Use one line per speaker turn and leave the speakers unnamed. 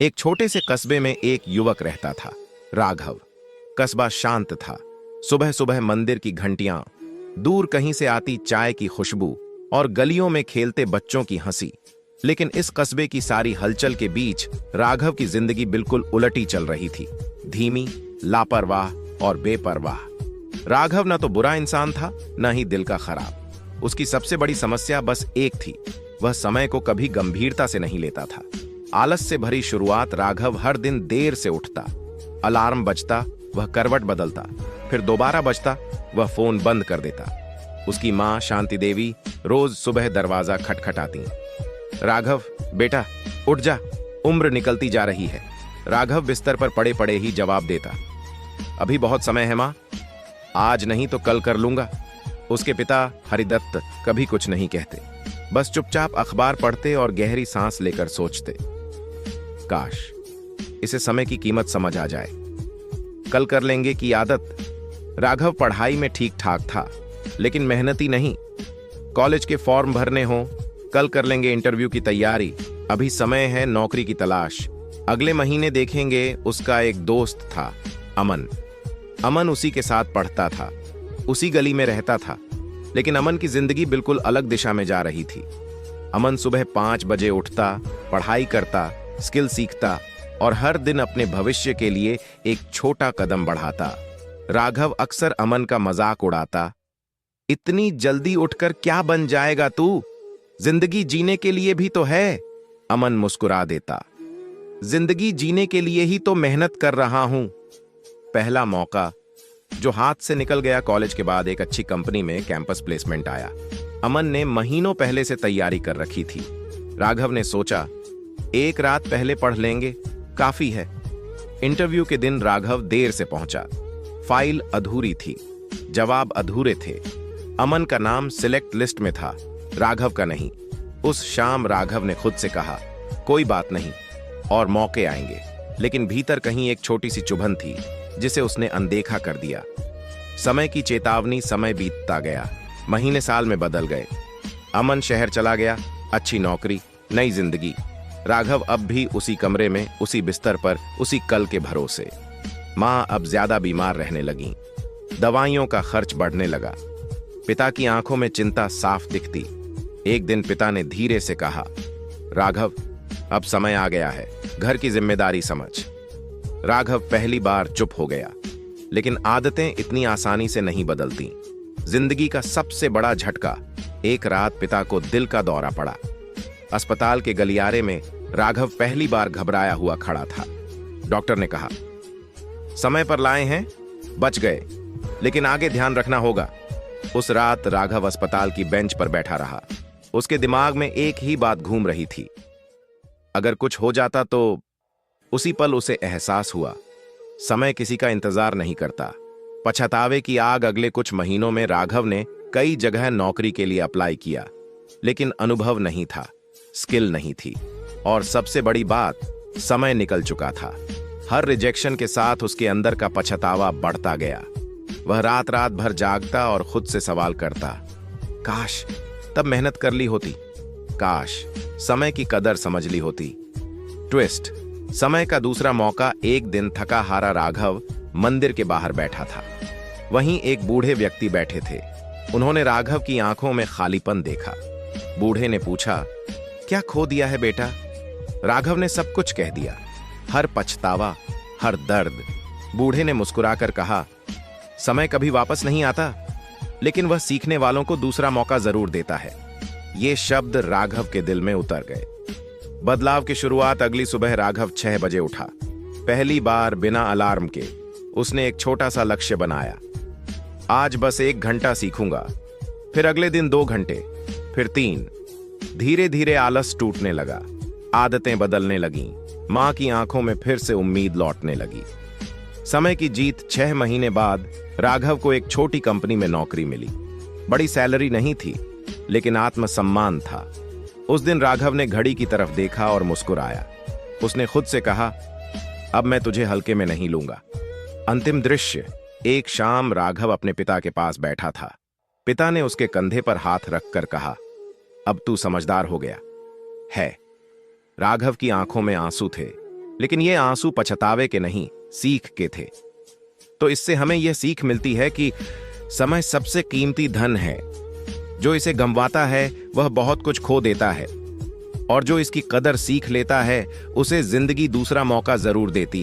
एक छोटे से कस्बे में एक युवक रहता था, राघव। कस्बा शांत था। सुबह सुबह मंदिर की घंटियां, दूर कहीं से आती चाय की खुशबू और गलियों में खेलते बच्चों की हंसी। लेकिन इस कस्बे की सारी हलचल के बीच राघव की जिंदगी बिल्कुल उलटी चल रही थी। धीमी, लापरवाह और बेपरवाह। राघव न तो बुरा इंसान था, न ही दिल का खराब। उसकी सबसे बड़ी समस्या बस एक थी, वह समय को कभी गंभीरता से नहीं लेता था। आलस से भरी शुरुआत। राघव हर दिन देर से उठता। अलार्म बजता, वह करवट बदलता, फिर दोबारा बजता, वह फोन बंद कर देता। उसकी मां शांति देवी रोज सुबह दरवाजा खटखटाती। राघव बेटा उठ जा, उम्र निकलती जा रही है। राघव बिस्तर पर पड़े पड़े ही जवाब देता, अभी बहुत समय है मां, आज नहीं तो कल कर लूंगा। उसके पिता हरिदत्त कभी कुछ नहीं कहते, बस चुपचाप अखबार पढ़ते और गहरी सांस लेकर सोचते, काश इसे समय की कीमत समझ आ जाए। कल कर लेंगे की आदत। राघव पढ़ाई में ठीक ठाक था, लेकिन मेहनती नहीं। कॉलेज के फॉर्म भरने हो, कल कर लेंगे इंटरव्यू की तैयारी, अभी समय है नौकरी की तलाश, अगले महीने देखेंगे। उसका एक दोस्त था, अमन। अमन उसी के साथ पढ़ता था, उसी गली में रहता था, लेकिन अमन की जिंदगी बिल्कुल अलग दिशा में जा रही थी। अमन सुबह 5 बजे उठता, पढ़ाई करता, स्किल सीखता और हर दिन अपने भविष्य के लिए एक छोटा कदम बढ़ाता। राघव अक्सर अमन का मजाक उड़ाता, इतनी जल्दी उठकर क्या बन जाएगा तू, जिंदगी जीने के लिए भी तो है। अमन मुस्कुरा देता, जिंदगी जीने के लिए ही तो मेहनत कर रहा हूं। पहला मौका जो हाथ से निकल गया। कॉलेज के बाद एक अच्छी कंपनी में कैंपस प्लेसमेंट आया। अमन ने महीनों पहले से तैयारी कर रखी थी। राघव ने सोचा, एक रात पहले पढ़ लेंगे, काफी है। इंटरव्यू के दिन राघव देर से पहुंचा। फाइल अधूरी थी, जवाब अधूरे थे। अमन का नाम सिलेक्ट लिस्ट में था, राघव का नहीं। उस शाम राघव ने खुद से कहा, कोई बात नहीं, और मौके आएंगे। लेकिन भीतर कहीं एक छोटी सी चुभन थी, जिसे उसने अनदेखा कर दिया। समय की चेतावनी। समय बीतता गया, महीने साल में बदल गए। अमन शहर चला गया, अच्छी नौकरी, नई जिंदगी। राघव अब भी उसी कमरे में, उसी बिस्तर पर, उसी कल के भरोसे। मां अब ज्यादा बीमार रहने लगी, दवाइयों का खर्च बढ़ने लगा। पिता की आंखों में चिंता साफ दिखती। एक दिन पिता ने धीरे से कहा, राघव अब समय आ गया है, घर की जिम्मेदारी समझ। राघव पहली बार चुप हो गया, लेकिन आदतें इतनी आसानी से नहीं बदलती। जिंदगी का सबसे बड़ा झटका। एक रात पिता को दिल का दौरा पड़ा। अस्पताल के गलियारे में राघव पहली बार घबराया हुआ खड़ा था। डॉक्टर ने कहा, समय पर लाए हैं, बच गए, लेकिन आगे ध्यान रखना होगा। उस रात राघव अस्पताल की बेंच पर बैठा रहा। उसके दिमाग में एक ही बात घूम रही थी, अगर कुछ हो जाता तो। उसी पल उसे एहसास हुआ, समय किसी का इंतजार नहीं करता। पछतावे की आग। अगले कुछ महीनों में राघव ने कई जगह नौकरी के लिए अप्लाई किया, लेकिन अनुभव नहीं था, स्किल नहीं थी, और सबसे बड़ी बात, समय निकल चुका था। हर रिजेक्शन के साथ उसके अंदर का पछतावा बढ़ता गया। वह रात रात भर जागता और खुद से सवाल करता, काश तब मेहनत कर ली होती, काश समय की कदर समझ ली होती। ट्विस्ट। समय का दूसरा मौका। एक दिन थका हारा राघव मंदिर के बाहर बैठा था। वहीं एक बूढ़े व्यक्ति बैठे थे। उन्होंने राघव की आंखों में खालीपन देखा। बूढ़े ने पूछा, क्या खो दिया है बेटा? राघव ने सब कुछ कह दिया, हर पछतावा, हर दर्द। बूढ़े ने मुस्कुराकर कहा, समय कभी वापस नहीं आता, लेकिन वह सीखने वालों को दूसरा मौका जरूर देता है। ये शब्द राघव के दिल में उतर गए। बदलाव की शुरुआत। अगली सुबह राघव 6 बजे उठा। पहली बार बिना अलार्म के उसने एक छोटा सा लक्ष्य बनाया, आज बस 1 घंटा सीखूंगा। फिर अगले दिन 2 घंटे, फिर 3। धीरे धीरे आलस टूटने लगा, आदतें बदलने लगीं। मां की आंखों में फिर से उम्मीद लौटने लगी। समय की जीत। 6 महीने बाद राघव को एक छोटी कंपनी में नौकरी मिली। बड़ी सैलरी नहीं थी, लेकिन आत्मसम्मान था। उस दिन राघव ने घड़ी की तरफ देखा और मुस्कुराया। उसने खुद से कहा, अब मैं तुझे हल्के में नहीं लूंगा। अंतिम दृश्य। एक शाम राघव अपने पिता के पास बैठा था। पिता ने उसके कंधे पर हाथ रखकर कहा, अब तू समझदार हो गया है। राघव की आंखों में आंसू थे। लेकिन ये आंसू पछतावे के नहीं, सीख के थे। तो इससे हमें यह सीख मिलती है कि समय सबसे कीमती धन है। जो इसे गंवाता है वह बहुत कुछ खो देता है, और जो इसकी कदर सीख लेता है उसे जिंदगी दूसरा मौका जरूर देती है।